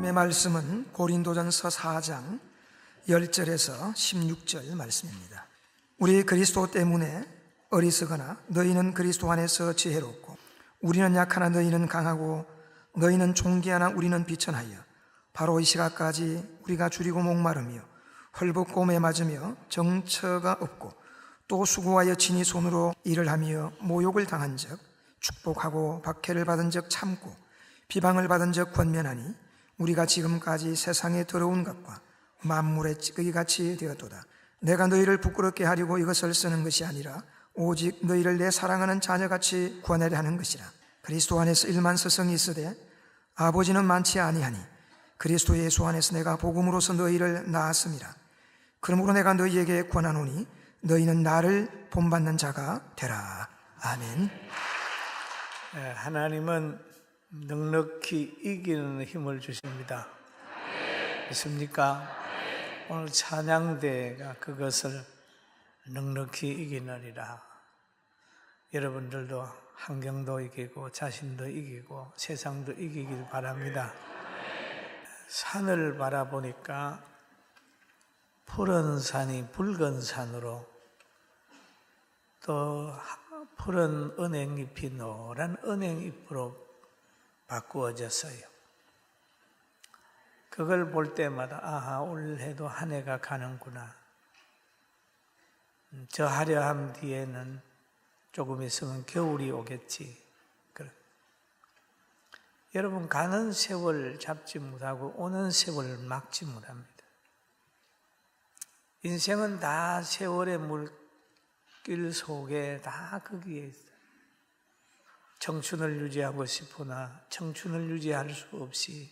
내 말씀은 고린도전서 4장 10절에서 16절 말씀입니다. 우리 그리스도 때문에 어리석으나 너희는 그리스도 안에서 지혜롭고 우리는 약하나 너희는 강하고 너희는 존귀하나 우리는 비천하여 바로 이 시각까지 우리가 줄이고 목마르며 헐벗고 매맞으며 정처가 없고 또 수고하여 친히 손으로 일을 하며 모욕을 당한 적 축복하고 박해를 받은 적 참고 비방을 받은 적 권면하니 우리가 지금까지 세상에 더러운 것과 만물의 찌꺼기같이 되었도다. 내가 너희를 부끄럽게 하려고 이것을 쓰는 것이 아니라 오직 너희를 내 사랑하는 자녀같이 구원하려 하는 것이라. 그리스도 안에서 일만 서성이 있으되 아버지는 많지 아니하니 그리스도 예수 안에서 내가 복음으로서 너희를 낳았음이라. 그러므로 내가 너희에게 권하노니 너희는 나를 본받는 자가 되라. 아멘. 하나님은 넉넉히 이기는 힘을 주십니다. 믿습니까? 오늘 찬양대가 그것을 넉넉히 이기느니라. 여러분들도 환경도 이기고 자신도 이기고 세상도 이기길 바랍니다. 산을 바라보니까 푸른 산이 붉은 산으로 또 푸른 은행잎이 노란 은행잎으로 바꾸어졌어요. 그걸 볼 때마다 아하, 올해도 한 해가 가는구나. 저 화려함 뒤에는 조금 있으면 겨울이 오겠지. 여러분, 가는 세월 잡지 못하고 오는 세월 막지 못합니다. 인생은 다 세월의 물길 속에 다 거기에 있어요. 청춘을 유지하고 싶으나 청춘을 유지할 수 없이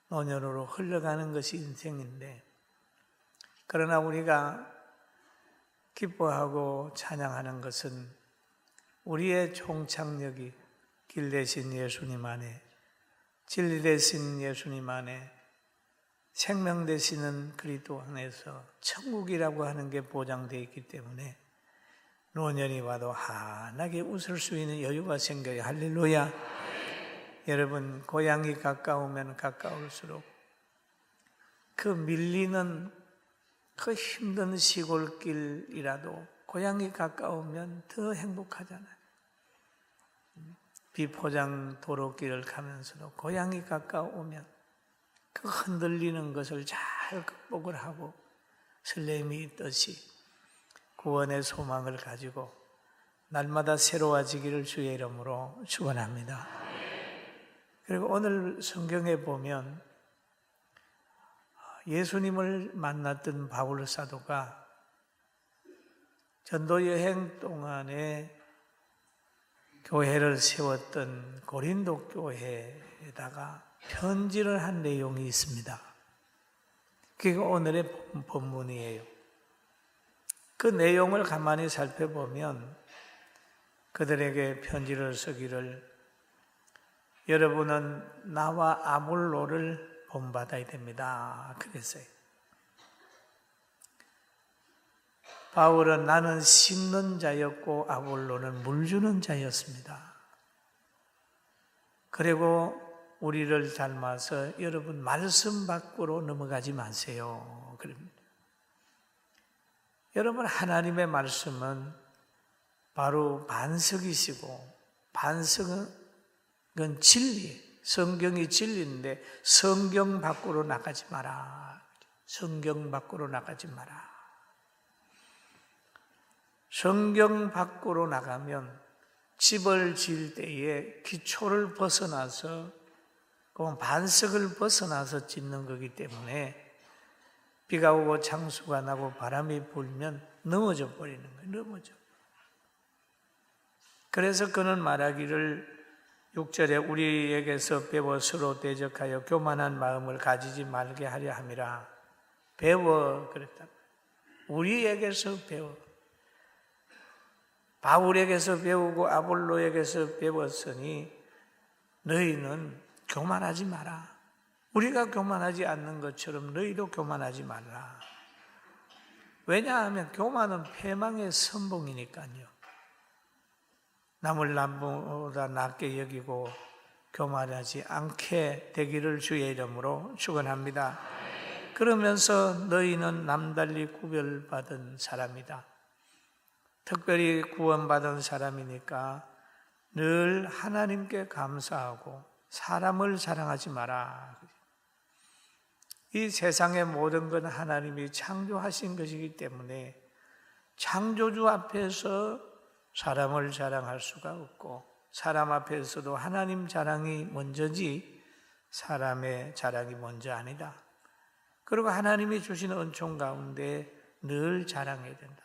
노년으로 흘러가는 것이 인생인데, 그러나 우리가 기뻐하고 찬양하는 것은 우리의 종착역이 길 대신 예수님 안에, 진리 대신 예수님 안에, 생명 되시는 그리스도 안에서 천국이라고 하는 게 보장되어 있기 때문에 노년이 와도 환하게 웃을 수 있는 여유가 생겨요. 할렐루야. 여러분, 고향이 가까우면 가까울수록 그 밀리는 그 힘든 시골길이라도 고향이 가까우면 더 행복하잖아요. 비포장 도로길을 가면서도 고향이 가까우면 그 흔들리는 것을 잘 극복을 하고 설렘이 있듯이 구원의 소망을 가지고 날마다 새로워지기를 주의 이름으로 축원합니다. 그리고 오늘 성경에 보면 예수님을 만났던 바울 사도가 전도 여행 동안에 교회를 세웠던 고린도 교회에다가 편지를 한 내용이 있습니다. 그게 오늘의 본문이에요. 그 내용을 가만히 살펴보면 그들에게 편지를 쓰기를, 여러분은 나와 아볼로를 본받아야 됩니다. 그랬어요. 바울은 나는 심는 자였고 아볼로는 물 주는 자였습니다. 그리고 우리를 닮아서 여러분 말씀 밖으로 넘어가지 마세요. 그럽니다. 여러분, 하나님의 말씀은 바로 반석이시고, 반석은 진리, 성경이 진리인데 성경 밖으로 나가지 마라. 성경 밖으로 나가지 마라. 성경 밖으로 나가면 집을 지을 때에 기초를 벗어나서, 그 반석을 벗어나서 짓는 거기 때문에 비가 오고 창수가 나고 바람이 불면 넘어져 버리는 거예요. 넘어져. 그래서 그는 말하기를 6절에 우리에게서 배워 서로 대적하여 교만한 마음을 가지지 말게 하려 함이라. 배워 그랬다. 우리에게서 배워. 바울에게서 배우고 아볼로에게서 배웠으니 너희는 교만하지 마라. 우리가 교만하지 않는 것처럼 너희도 교만하지 말라. 왜냐하면 교만은 패망의 선봉이니까요. 남을 남보다 낮게 여기고 교만하지 않게 되기를 주의 이름으로 축원합니다. 그러면서 너희는 남달리 구별받은 사람이다. 특별히 구원받은 사람이니까 늘 하나님께 감사하고 사람을 자랑하지 마라. 이 세상의 모든 건 하나님이 창조하신 것이기 때문에 창조주 앞에서 사람을 자랑할 수가 없고 사람 앞에서도 하나님 자랑이 먼저지 사람의 자랑이 먼저 아니다. 그리고 하나님이 주신 은총 가운데 늘 자랑해야 된다.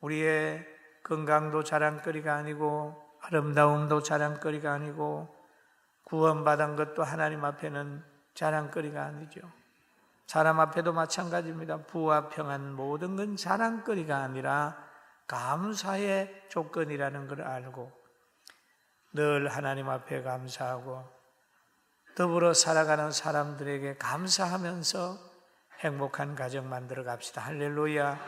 우리의 건강도 자랑거리가 아니고 아름다움도 자랑거리가 아니고 구원받은 것도 하나님 앞에는 자랑거리가 아니죠. 사람 앞에도 마찬가지입니다. 부와 평안 모든 건 자랑거리가 아니라 감사의 조건이라는 걸 알고 늘 하나님 앞에 감사하고 더불어 살아가는 사람들에게 감사하면서 행복한 가정 만들어 갑시다. 할렐루야.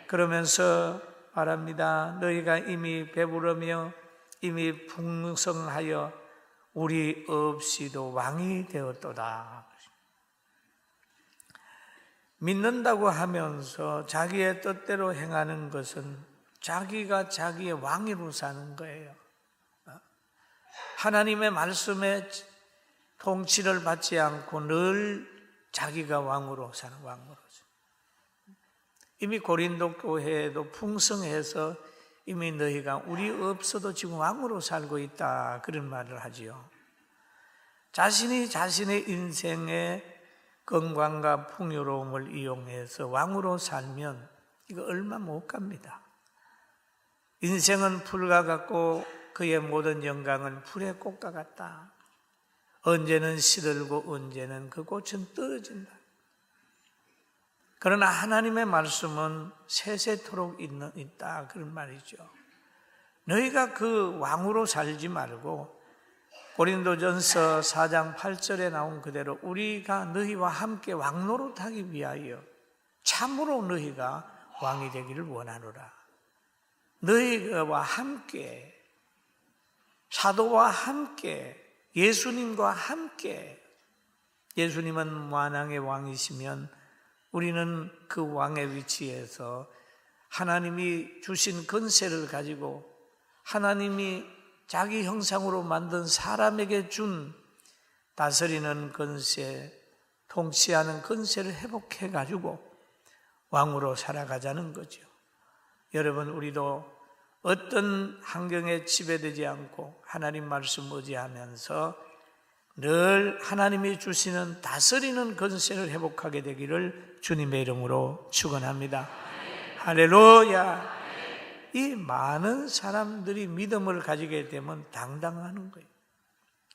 그러면서 말합니다. 너희가 이미 배부르며 이미 풍성하여 우리 없이도 왕이 되었도다. 믿는다고 하면서 자기의 뜻대로 행하는 것은 자기가 자기의 왕으로 사는 거예요. 하나님의 말씀에 통치를 받지 않고 늘 자기가 왕으로 사는 왕으로. 이미 고린도 교회에도 풍성해서 이미 너희가 우리 없어도 지금 왕으로 살고 있다 그런 말을 하지요. 자신이 자신의 인생의 건강과 풍요로움을 이용해서 왕으로 살면 이거 얼마 못 갑니다. 인생은 풀과 같고 그의 모든 영광은 풀의 꽃과 같다. 언제는 시들고 언제는 그 꽃은 떨어진다. 그러나 하나님의 말씀은 세세토록 있다 그런 말이죠. 너희가 그 왕으로 살지 말고 고린도전서 4장 8절에 나온 그대로 우리가 너희와 함께 왕노릇하기 위하여 참으로 너희가 왕이 되기를 원하노라. 너희와 함께 사도와 함께 예수님과 함께 예수님은 만왕의 왕이시면 우리는 그 왕의 위치에서 하나님이 주신 권세를 가지고 하나님이 자기 형상으로 만든 사람에게 준 다스리는 권세, 통치하는 권세를 회복해 가지고 왕으로 살아가자는 거죠. 여러분, 우리도 어떤 환경에 지배되지 않고 하나님 말씀 의지하면서 늘 하나님이 주시는 다스리는 권세를 회복하게 되기를 주님의 이름으로 축원합니다. 할렐루야. 이 많은 사람들이 믿음을 가지게 되면 당당하는 거예요.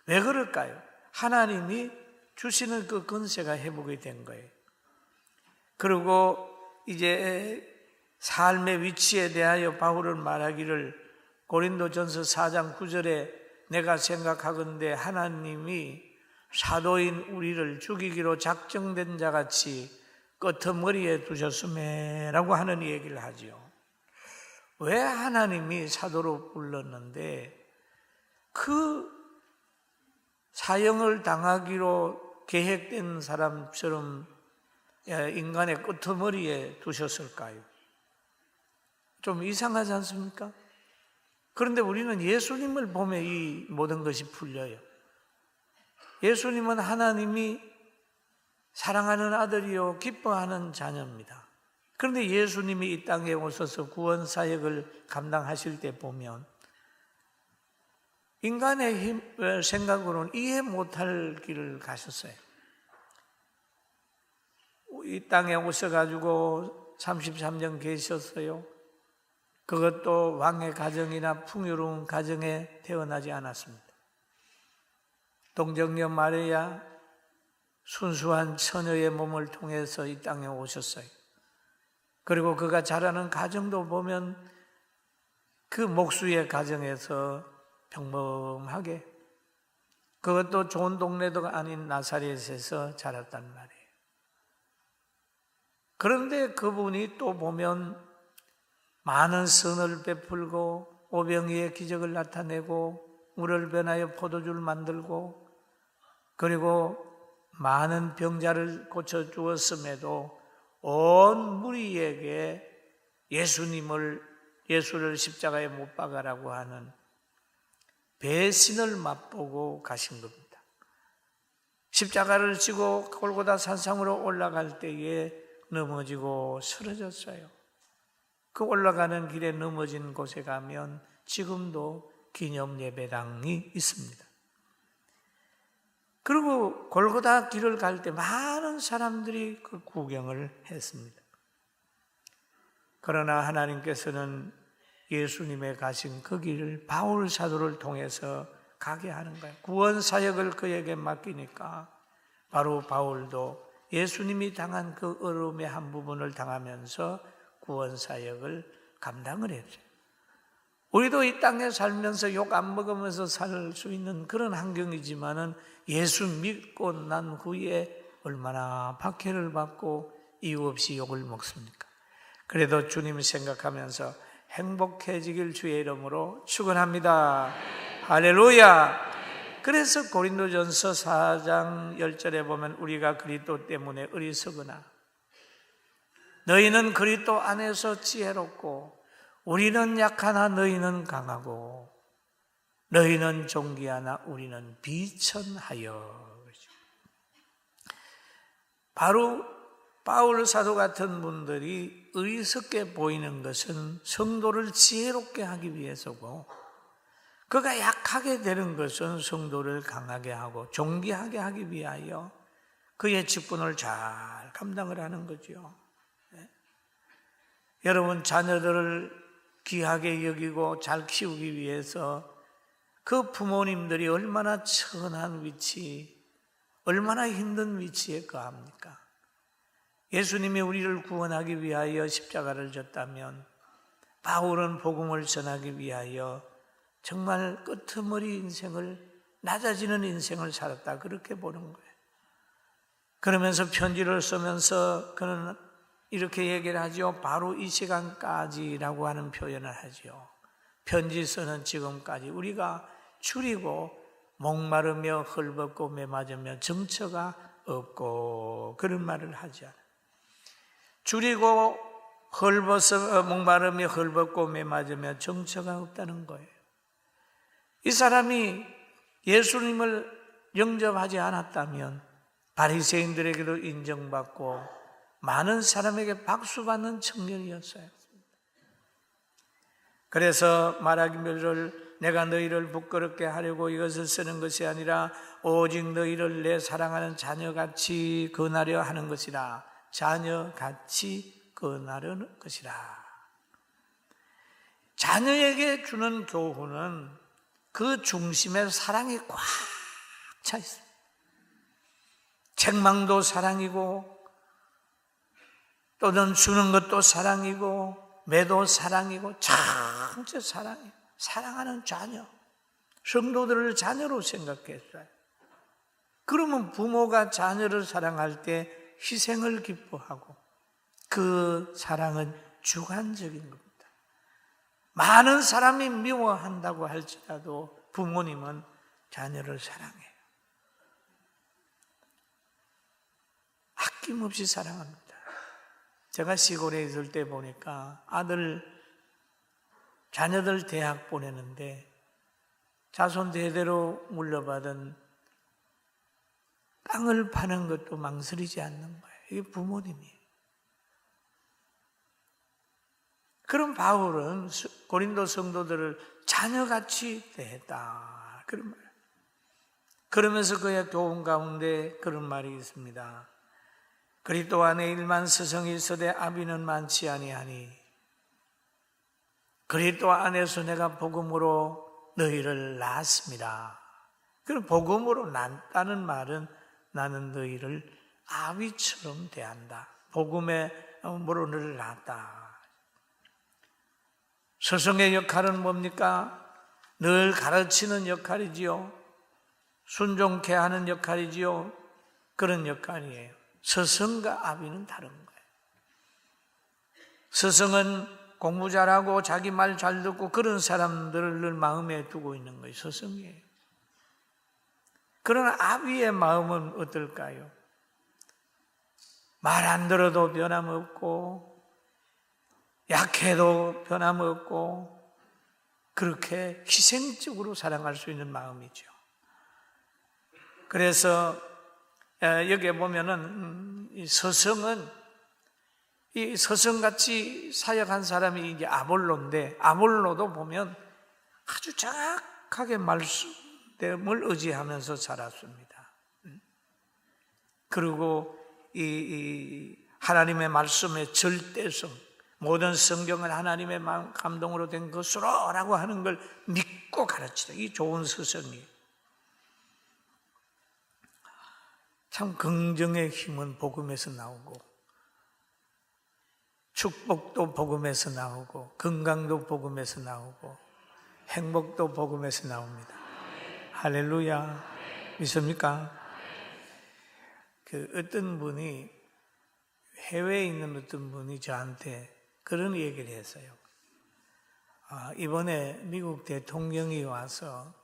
왜 그럴까요? 하나님이 주시는 그 권세가 회복이 된 거예요. 그리고 이제 삶의 위치에 대하여 바울은 말하기를 고린도전서 4장 9절에 내가 생각하건대 하나님이 사도인 우리를 죽이기로 작정된 자같이 끄트머리에 두셨음에라고 하는 얘기를 하죠. 왜 하나님이 사도로 불렀는데 그 사형을 당하기로 계획된 사람처럼 인간의 끄트머리에 두셨을까요? 좀 이상하지 않습니까? 그런데 우리는 예수님을 보면 이 모든 것이 풀려요. 예수님은 하나님이 사랑하는 아들이요 기뻐하는 자녀입니다. 그런데 예수님이 이 땅에 오셔서 구원 사역을 감당하실 때 보면 인간의 생각으로는 이해 못할 길을 가셨어요. 이 땅에 오셔가지고 33년 계셨어요. 그것도 왕의 가정이나 풍요로운 가정에 태어나지 않았습니다. 동정녀 마리아 순수한 처녀의 몸을 통해서 이 땅에 오셨어요. 그리고 그가 자라는 가정도 보면 그 목수의 가정에서 평범하게 그것도 좋은 동네도 아닌 나사렛에서 자랐단 말이에요. 그런데 그분이 또 보면 많은 선을 베풀고 오병이의 기적을 나타내고 물을 변하여 포도주를 만들고 그리고 많은 병자를 고쳐주었음에도 온 무리에게 예수를 십자가에 못 박아라고 하는 배신을 맛보고 가신 겁니다. 십자가를 지고 골고다 산상으로 올라갈 때에 넘어지고 쓰러졌어요. 그 올라가는 길에 넘어진 곳에 가면 지금도 기념 예배당이 있습니다. 그리고 골고다 길을 갈 때 많은 사람들이 그 구경을 했습니다. 그러나 하나님께서는 예수님의 가신 그 길을 바울 사도를 통해서 가게 하는 거예요. 구원 사역을 그에게 맡기니까 바로 바울도 예수님이 당한 그 어려움의 한 부분을 당하면서 구원 사역을 감당을 했죠. 우리도 이 땅에 살면서 욕 안 먹으면서 살 수 있는 그런 환경이지만은 예수 믿고 난 후에 얼마나 박해를 받고 이유 없이 욕을 먹습니까? 그래도 주님 생각하면서 행복해지길 주의 이름으로 축원합니다. 할렐루야. 그래서 고린도전서 4장 10절에 보면 우리가 그리스도 때문에 어리석으나 너희는 그리스도 안에서 지혜롭고 우리는 약하나 너희는 강하고 너희는 존귀하나 우리는 비천하여. 바로 바울 사도 같은 분들이 어리석게 보이는 것은 성도를 지혜롭게 하기 위해서고 그가 약하게 되는 것은 성도를 강하게 하고 존귀하게 하기 위하여 그의 직분을 잘 감당을 하는 거죠. 네? 여러분 자녀들을 귀하게 여기고 잘 키우기 위해서 그 부모님들이 얼마나 천한 위치, 얼마나 힘든 위치에 거합니까? 예수님이 우리를 구원하기 위하여 십자가를 졌다면 바울은 복음을 전하기 위하여 정말 끄트머리 인생을, 낮아지는 인생을 살았다, 그렇게 보는 거예요. 그러면서 편지를 쓰면서 그는 이렇게 얘기를 하죠. 바로 이 시간까지라고 하는 표현을 하죠. 편지 쓰는 지금까지 우리가 줄이고 목마르며 헐벗고 메맞으며 정처가 없고 그런 말을 하지 않아요. 줄이고 목마르며 헐벗고 메맞으며 정처가 없다는 거예요. 이 사람이 예수님을 영접하지 않았다면 바리새인들에게도 인정받고 많은 사람에게 박수받는 청년이었어요. 그래서 말하기를 내가 너희를 부끄럽게 하려고 이것을 쓰는 것이 아니라 오직 너희를 내 사랑하는 자녀같이 권하려 하는 것이라. 자녀같이 권하려는 것이라. 자녀에게 주는 교훈은 그 중심에 사랑이 꽉 차 있습니다. 책망도 사랑이고 또는 주는 것도 사랑이고 매도 사랑이고 전체 사랑이에요. 사랑하는 자녀, 성도들을 자녀로 생각했어요. 그러면 부모가 자녀를 사랑할 때 희생을 기뻐하고 그 사랑은 주관적인 겁니다. 많은 사람이 미워한다고 할지라도 부모님은 자녀를 사랑해요. 아낌없이 사랑합니다. 제가 시골에 있을 때 보니까 자녀들 대학 보내는데 자손 대대로 물려받은 땅을 파는 것도 망설이지 않는 거예요. 이게 부모님이에요. 그럼 바울은 고린도 성도들을 자녀같이 대했다, 그런 말이에요. 그러면서 그의 교훈 가운데 그런 말이 있습니다. 그리스도 안에 일만 스승이 있으되 아비는 많지 아니하니 그리스도 안에서 내가 복음으로 너희를 낳았습니다. 그럼 복음으로 낳았다는 말은 나는 너희를 아비처럼 대한다. 복음으로 너를 낳았다. 스승의 역할은 뭡니까? 늘 가르치는 역할이지요. 순종케 하는 역할이지요. 그런 역할이에요. 스승과 아비는 다른 거예요. 스승은 공부 잘하고 자기 말 잘 듣고 그런 사람들을 마음에 두고 있는 거예요. 서성이에요. 그러나 아비의 마음은 어떨까요? 말 안 들어도 변함없고 약해도 변함없고 그렇게 희생적으로 사랑할 수 있는 마음이죠. 그래서 여기에 보면은 이 서성같이 사역한 사람이 이제 아볼로인데, 아볼로도 보면 아주 정확하게 말씀을 의지하면서 살았습니다. 그리고 이 하나님의 말씀의 절대성, 모든 성경은 하나님의 감동으로 된 것으로 라고 하는 걸 믿고 가르치다. 이 좋은 서성이에요. 참 긍정의 힘은 복음에서 나오고 축복도 복음에서 나오고 건강도 복음에서 나오고 행복도 복음에서 나옵니다. 할렐루야. 믿습니까? 어떤 분이 해외에 있는 어떤 분이 저한테 그런 얘기를 했어요. 이번에 미국 대통령이 와서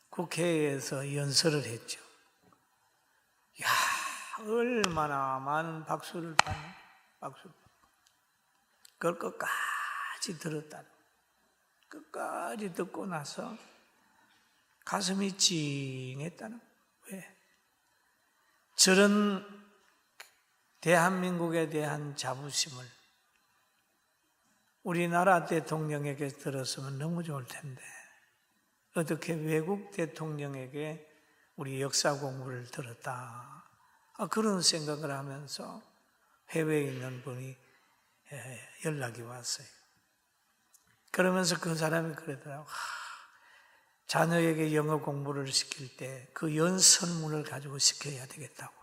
국회에서 연설을 했죠. 야, 얼마나 많은 박수를 받는, 그걸 끝까지 들었다. 끝까지 듣고 나서 가슴이 찡했다는 거예요. 왜? 저런 대한민국에 대한 자부심을 우리나라 대통령에게 들었으면 너무 좋을 텐데 어떻게 외국 대통령에게 우리 역사 공부를 들었다. 그런 생각을 하면서 해외에 있는 분이 연락이 왔어요. 그러면서 그 사람이 그러더라고요. 자녀에게 영어 공부를 시킬 때 그 연설문을 가지고 시켜야 되겠다고.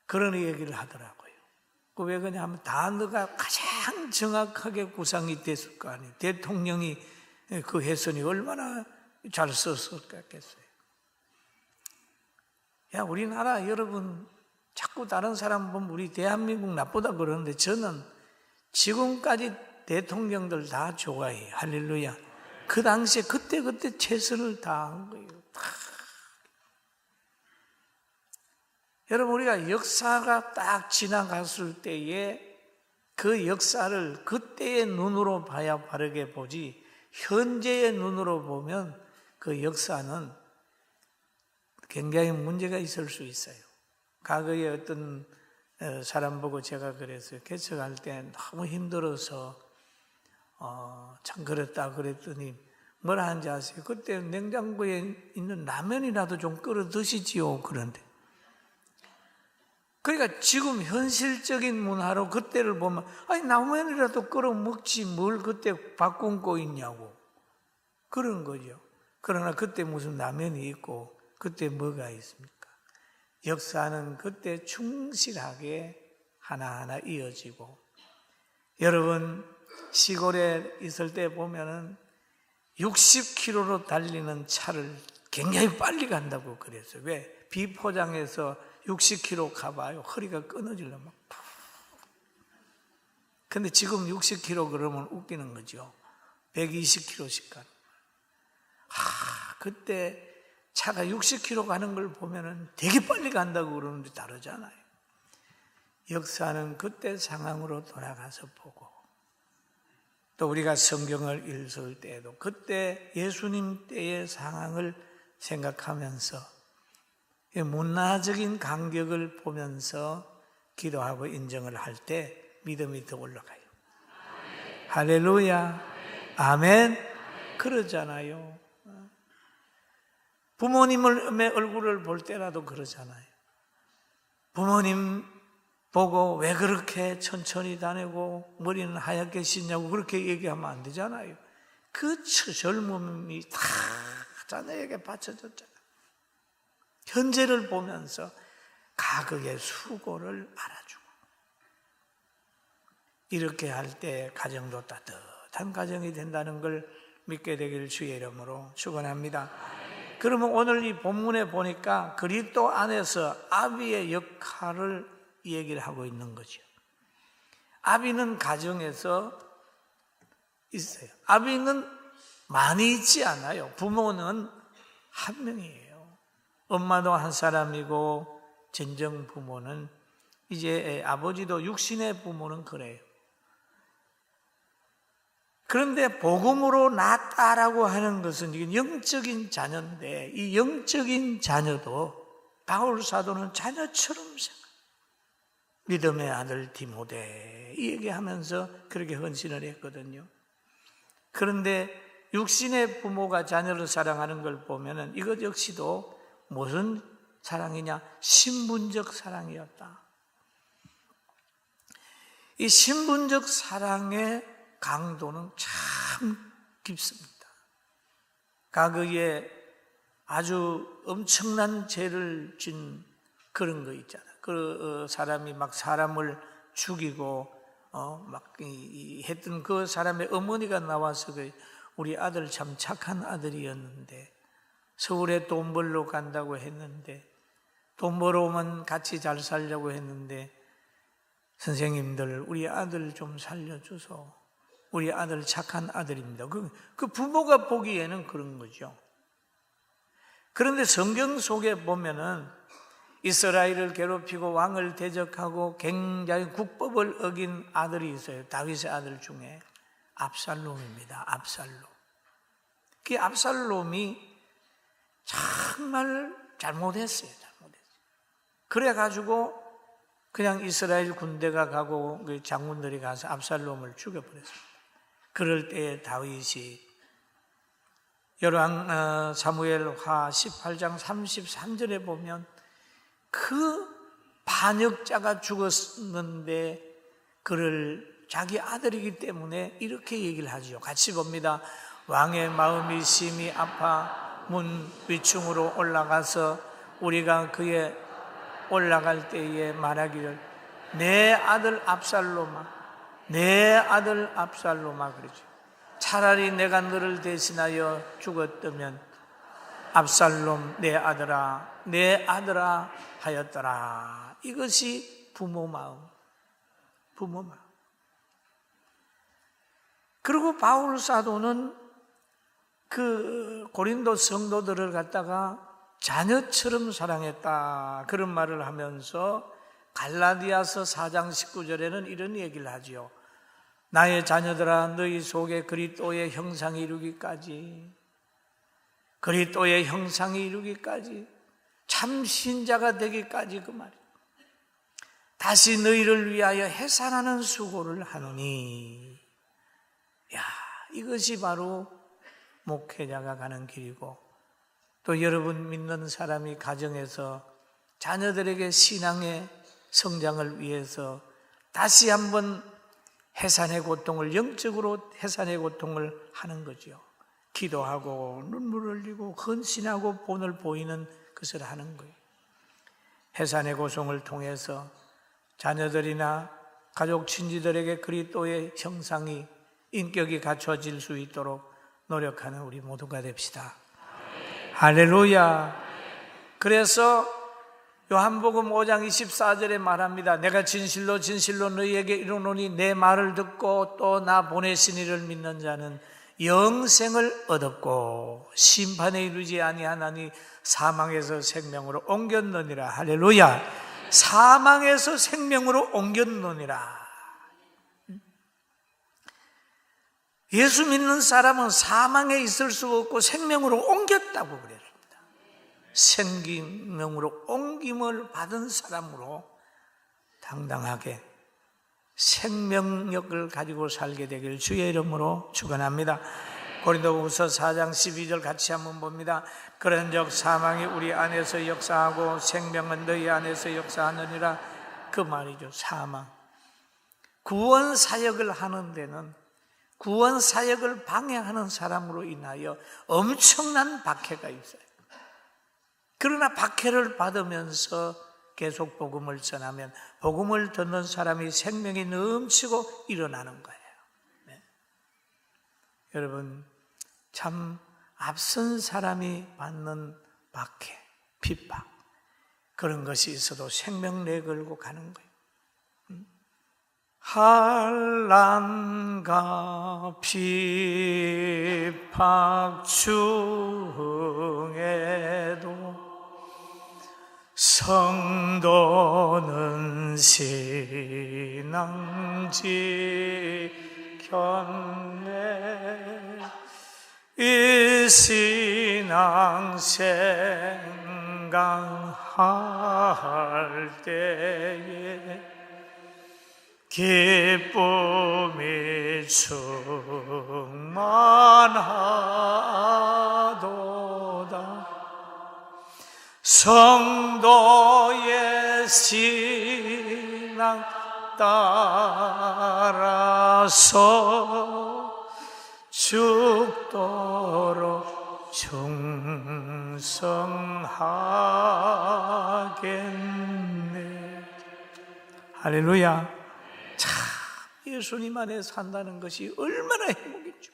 그런 얘기를 하더라고요. 왜 그러냐면 단어가 가장 정확하게 구상이 됐을 거 아니에요. 대통령이 그 해선이 얼마나 잘 썼었겠어요. 야, 우리나라 여러분 자꾸 다른 사람 보면 우리 대한민국 나쁘다 그러는데 저는 지금까지 대통령들 다 좋아해요. 할렐루야. 그 당시에 그때 최선을 다한 거예요. 여러분, 우리가 역사가 딱 지나갔을 때에 그 역사를 그때의 눈으로 봐야 바르게 보지, 현재의 눈으로 보면 그 역사는 굉장히 문제가 있을 수 있어요. 과거에 어떤 사람 보고 제가 그랬어요. 개척할 때 너무 힘들어서 참 그랬다 그랬더니 뭐라 하는지 아세요? 그때 냉장고에 있는 라면이라도 좀 끓여 드시지요. 그런데 그러니까 지금 현실적인 문화로 그때를 보면 아니 라면이라도 끓여 먹지 뭘 그때 바꾸고 있냐고 그런 거죠. 그러나 그때 무슨 라면이 있고 그때 뭐가 있습니까? 역사는 그때 충실하게 하나하나 이어지고, 여러분 시골에 있을 때 보면은 60km로 달리는 차를 굉장히 빨리 간다고 그랬어요. 왜? 비포장해서 60km 가봐요. 허리가 끊어지려면. 근데 지금 60km 그러면 웃기는 거죠. 120km씩 가는. 그때 차가 60km 가는 걸 보면은 되게 빨리 간다고 그러는데 다르잖아요. 역사는 그때 상황으로 돌아가서 보고, 또 우리가 성경을 읽을 때에도 그때 예수님 때의 상황을 생각하면서 문화적인 간격을 보면서 기도하고 인정을 할 때 믿음이 더 올라가요. 아멘. 할렐루야. 아멘. 그러잖아요. 부모님의 얼굴을 볼 때라도 그러잖아요. 부모님 보고 왜 그렇게 천천히 다니고 머리는 하얗게 씻냐고 그렇게 얘기하면 안 되잖아요. 그 젊음이 다 자녀에게 바쳐졌잖아요. 현재를 보면서 과거의 수고를 알아주고, 이렇게 할 때 가정도 따뜻한 가정이 된다는 걸 믿게 되기를 주의 이름으로 축원합니다. 그러면 오늘 이 본문에 보니까 그리스도 안에서 아비의 역할을 얘기를 하고 있는 거죠. 아비는 가정에서 있어요. 아비는 많이 있지 않아요. 부모는 한 명이에요. 엄마도 한 사람이고 진정 부모는 이제 아버지도 육신의 부모는 그래요. 그런데 복음으로 낳았다라고 하는 것은 이게 영적인 자녀인데 이 영적인 자녀도 바울 사도는 자녀처럼 생각해요. 믿음의 아들 디모데 이 얘기하면서 그렇게 헌신을 했거든요. 그런데 육신의 부모가 자녀를 사랑하는 걸 보면은 이것 역시도 무슨 사랑이냐? 신분적 사랑이었다. 이 신분적 사랑의 강도는 참 깊습니다. 과거에 아주 엄청난 죄를 진 그런 거 있잖아요. 그 사람이 막 사람을 죽이고 막 했던 그 사람의 어머니가 나와서 우리 아들 참 착한 아들이었는데 서울에 돈 벌러 간다고 했는데 돈 벌어오면 같이 잘 살려고 했는데 선생님들 우리 아들 좀 살려줘서 우리 아들 착한 아들입니다. 그 부모가 보기에는 그런 거죠. 그런데 성경 속에 보면은 이스라엘을 괴롭히고 왕을 대적하고 굉장히 국법을 어긴 아들이 있어요. 다윗의 아들 중에 압살롬입니다. 압살롬. 그 압살롬이 정말 잘못했어요. 그래가지고 그냥 이스라엘 군대가 가고 그 장군들이 가서 압살롬을 죽여버렸습니다. 그럴 때 다윗이 열왕 사무엘하 18장 33절에 보면 그 반역자가 죽었는데 그를 자기 아들이기 때문에 이렇게 얘기를 하죠. 같이 봅니다. 왕의 마음이 심히 아파 문 위층으로 올라가서 우리가 그의 올라갈 때에 말하기를 내 아들 압살롬아 내 아들 압살롬아 그러죠. 차라리 내가 너를 대신하여 죽었다면 압살롬 내 아들아 하였더라. 이것이 부모 마음. 그리고 바울 사도는 그 고린도 성도들을 갖다가 자녀처럼 사랑했다 그런 말을 하면서 갈라디아서 4장 19절에는 이런 얘기를 하지요. 나의 자녀들아 너희 속에 그리스도의 형상이 이루기까지 참 신자가 되기까지 그 말이에요. 다시 너희를 위하여 해산하는 수고를 하노니. 야, 이것이 바로 목회자가 가는 길이고 또 여러분 믿는 사람이 가정에서 자녀들에게 신앙의 성장을 위해서 다시 한번 해산의 고통을 영적으로 해산의 고통을 하는 거죠. 기도하고 눈물을 흘리고 헌신하고 본을 보이는 것을 하는 거예요. 해산의 고통을 통해서 자녀들이나 가족 친지들에게 그리스도의 형상이 인격이 갖춰질 수 있도록 노력하는 우리 모두가 됩시다. 할렐루야. 그래서 요한복음 5장 24절에 말합니다. 내가 진실로 너희에게 이르노니 내 말을 듣고 또 나 보내신 이를 믿는 자는 영생을 얻었고 심판에 이르지 아니하나니 사망에서 생명으로 옮겼느니라. 할렐루야. 사망에서 생명으로 옮겼느니라. 예수 믿는 사람은 사망에 있을 수 없고 생명으로 옮겼다고 그랬습니다. 생명으로 옮김을 받은 사람으로 당당하게 생명력을 가지고 살게 되길 주의 이름으로 축원합니다. 고린도후서 4장 12절 같이 한번 봅니다. 그런즉 사망이 우리 안에서 역사하고 생명은 너희 안에서 역사하느니라. 그 말이죠. 사망. 구원 사역을 하는 데는 구원 사역을 방해하는 사람으로 인하여 엄청난 박해가 있어요. 그러나 박해를 받으면서 계속 복음을 전하면 복음을 듣는 사람이 생명이 넘치고 일어나는 거예요. 네. 여러분 참 앞선 사람이 받는 박해, 핍박 그런 것이 있어도 생명 내걸고 가는 거예요. 환난과 핍박 중에도 성도는 신앙 지켰네. 이 신앙 생각할 때에 기쁨이 충만하도다. 성도의 신앙 따라서 죽도록 충성하겠네. 할렐루야. 참, 예수님 안에 산다는 것이 얼마나 행복이죠.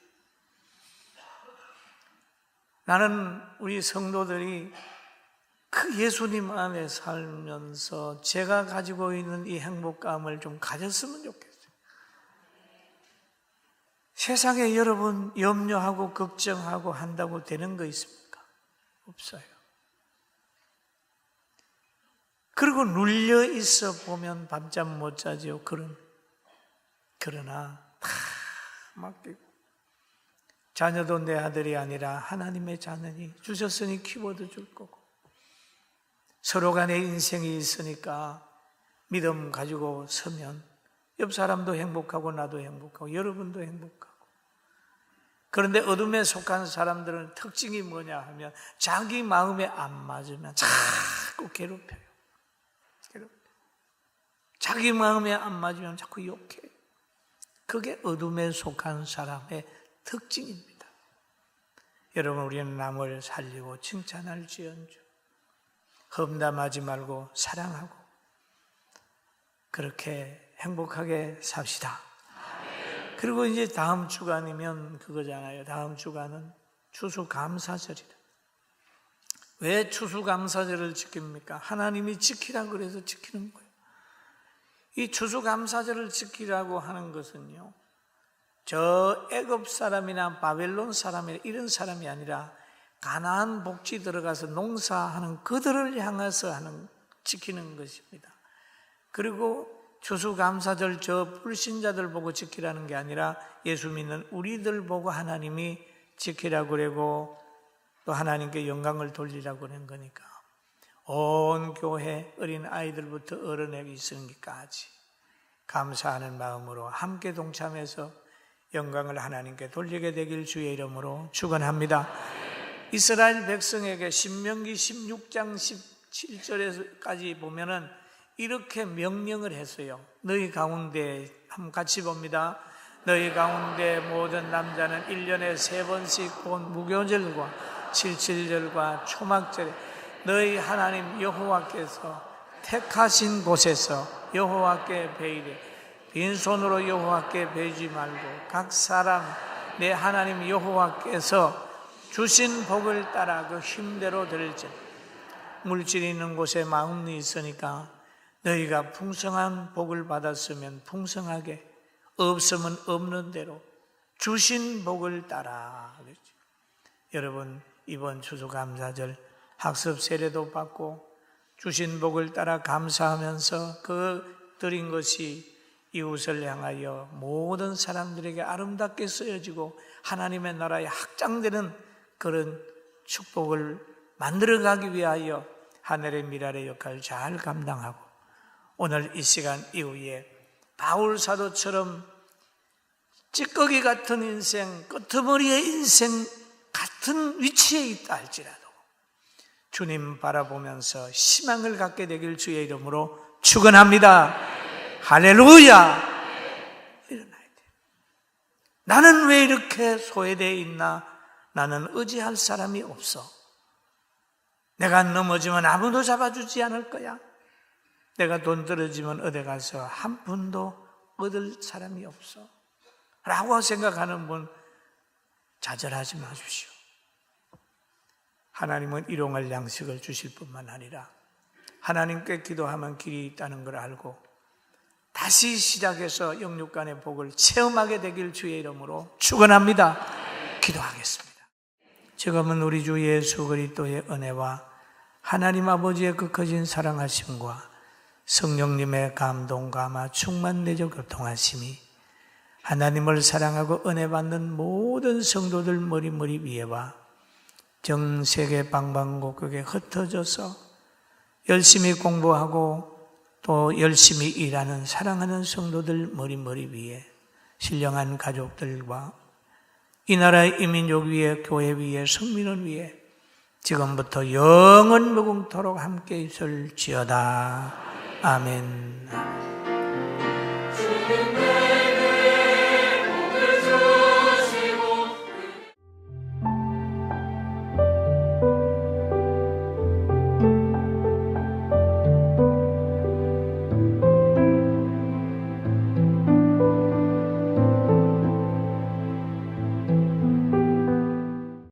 나는 우리 성도들이 그 예수님 안에 살면서 제가 가지고 있는 이 행복감을 좀 가졌으면 좋겠어요. 세상에 여러분 염려하고 걱정하고 한다고 되는 거 있습니까? 없어요. 그리고 눌려 있어 보면 밤잠 못 자죠. 그러나 다 맡기고, 자녀도 내 아들이 아니라 하나님의 자녀니 주셨으니 키워도 줄 거고, 서로 간에 인생이 있으니까 믿음 가지고 서면 옆 사람도 행복하고 나도 행복하고 여러분도 행복하고. 그런데 어둠에 속한 사람들은 특징이 뭐냐 하면 자기 마음에 안 맞으면 자꾸 괴롭혀요. 자기 마음에 안 맞으면 자꾸 욕해요. 그게 어둠에 속한 사람의 특징입니다. 여러분, 우리는 남을 살리고 칭찬할지언정 험담하지 말고 사랑하고 그렇게 행복하게 삽시다. 그리고 이제 다음 주간이면 그거잖아요. 다음 주간은 추수감사절이다. 왜 추수감사절을 지킵니까? 하나님이 지키라 그래서 지키는 거예요. 이 추수감사절을 지키라고 하는 것은요, 저 애굽 사람이나 바벨론 사람이나 이런 사람이 아니라 가나안 복지 들어가서 농사하는 그들을 향해서 지키는 것입니다. 그리고 추수감사절 저 불신자들 보고 지키라는 게 아니라 예수 믿는 우리들 보고 하나님이 지키라고 그러고 또 하나님께 영광을 돌리라고 하는 거니까 온 교회 어린 아이들부터 어른에게 있으니까지 감사하는 마음으로 함께 동참해서 영광을 하나님께 돌리게 되길 주의 이름으로 축원합니다. 이스라엘 백성에게 신명기 16장 17절까지 보면은 이렇게 명령을 했어요. 너희 가운데 한번 같이 봅니다. 너희 가운데 모든 남자는 1년에 3번씩 본 무교절과 칠칠절과 초막절에 너희 하나님 여호와께서 택하신 곳에서 여호와께 베이되 빈손으로 여호와께 베이지 말고 각 사람 내 하나님 여호와께서 주신 복을 따라 그 힘대로 드릴지니 물질이 있는 곳에 마음이 있으니까 너희가 풍성한 복을 받았으면 풍성하게, 없으면 없는 대로 주신 복을 따라. 여러분, 이번 추수감사절 학습 세례도 받고 주신 복을 따라 감사하면서 그 드린 것이 이웃을 향하여 모든 사람들에게 아름답게 쓰여지고 하나님의 나라에 확장되는 그런 축복을 만들어가기 위하여 하늘의 미랄의 역할을 잘 감당하고 오늘 이 시간 이후에 바울 사도처럼 찌꺼기 같은 인생, 끄트머리의 인생 같은 위치에 있다 할지라도 주님 바라보면서 희망을 갖게 되길 주의 이름으로 축원합니다. 할렐루야. 일어나야 돼. 나는 왜 이렇게 소외되어 있나? 나는 의지할 사람이 없어. 내가 넘어지면 아무도 잡아주지 않을 거야. 내가 돈 떨어지면 어디 가서 한 푼도 얻을 사람이 없어 라고 생각하는 분 좌절하지 마십시오. 하나님은 일용할 양식을 주실 뿐만 아니라 하나님께 기도하면 길이 있다는 걸 알고 다시 시작해서 영육간의 복을 체험하게 되길 주의 이름으로 축원합니다. 기도하겠습니다. 지금은 우리 주 예수 그리스도의 은혜와 하나님 아버지의 그 커진 사랑하심과 성령님의 감동, 감화, 충만 내적 교통하심이 하나님을 사랑하고 은혜 받는 모든 성도들 머리 위에와 전 세계 방방곡곡에 흩어져서 열심히 공부하고 또 열심히 일하는 사랑하는 성도들 머리 위에, 신령한 가족들과 이 나라의 이민족 위에, 교회 위에, 성민을 위해 지금부터 영원 무궁토록 함께 있을지어다. 아멘.